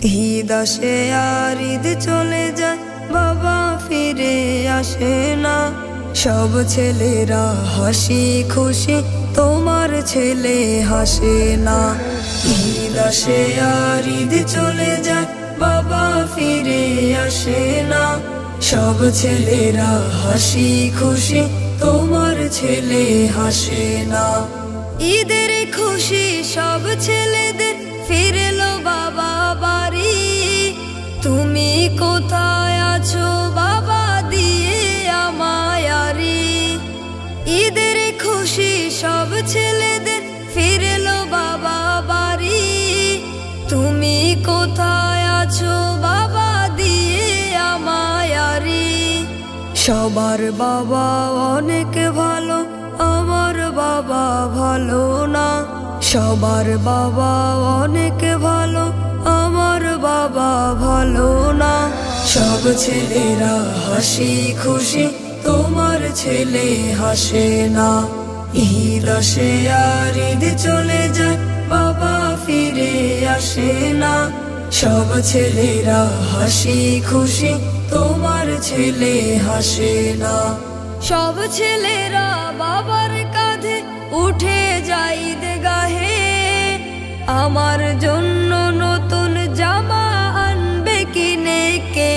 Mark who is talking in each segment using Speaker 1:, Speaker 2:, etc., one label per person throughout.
Speaker 1: ঈদ আসে আর ঈদ চলে যায়, বাবা ফিরে আসে না। সব ছেলেরা হাসি খুশি, তোমার ছেলে হাসে না। ঈদ আসে আর ঈদ চলে যায়, বাবা ফিরে আসে না। সব ছেলেরা হাসি খুশি, তোমার ছেলে হাসে না। ঈদের খুশি সব ছেলেদের, ফিরলো বাবা বাড়ি। তুমি কোথায় আছো বাবা, দিয়ে আমায় আরি। ঈদের খুশি সব ছেলেদের, ফিরলো বাবা বাড়ি। তুমি কোথায় আছো বাবা, দিয়ে আমায় আরি। সবার বাবা অনেক ভালো, আমার বাবা ভালো না। সবার বাবা অনেক ভালো, আমার বাবা ভালো না। সব ছেলেরা হাসি খুশি, তোমার ছেলে হাসে না। ঈদ আসে আর ঈদ চলে যায়, বাবা ফিরে আসে না। সব ছেলেরা হাসি খুশি, তোমার ছেলে হাসে না। সব ছেলেরা বাবার কাঁধে উঠে যায় ঈদগাহে। আমার জন্য নতুন জামা আনবে কিনে কে?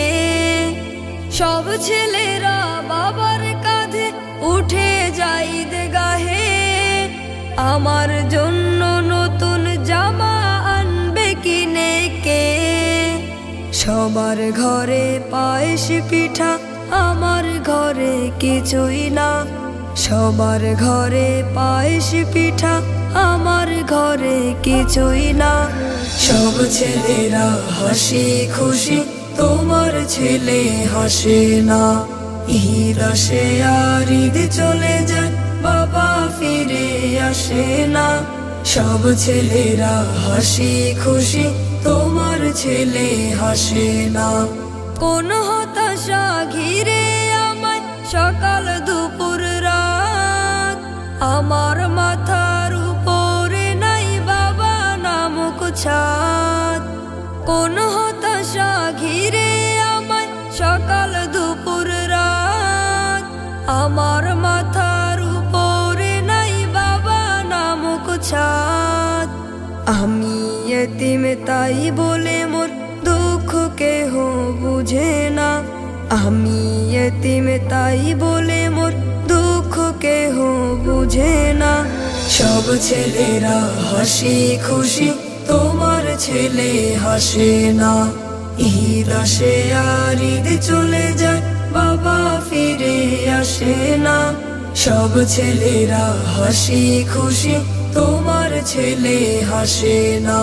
Speaker 1: সব ছেলেরা বাবার কাঁধে উঠে যায় ঈদগাহে। আমার জন্য নতুন জামা আনবে কিনে কে? সবার ঘরে পায়েস পিঠা, আমার ঘরে কিছুই না। সবার ঘরে পায়েস পিঠা, আমার ঘরে কিছুই না। সব ছেলেরা হাসি খুশি, তোমার ছেলে হাসে না। ঈদ আসে আর ঈদ চলে যায়, বাবা ফিরে আসে না। সব ছেলেরা হাসি খুশি, তোমার ছেলে হাসে না। কোন হতাশা ঘিরে আমায় সকাল দুপুর রাত, আমার মাথার উপরে নাই বাবা নামক ছাদ। কোন হতাশা ঘিরে আমায় সকাল দুপুর রাত, আমার মাথার উপরে নাই বাবা নামক ছাদ। আমি এতিম তাই বলে মোর দুঃখ কেহ বুঝে না। আমি এতিম তাই বলে মোর দুঃখ কেহ বুঝে না। সব ছেলেরা হাসি খুশি, তোমার ছেলে হাসে না। ঈদ আসে আর ঈদ চলে যায়, বাবা ফিরে আসে না। সব ছেলেরা হাসি খুশি, তোমার ছেলে হাসে না।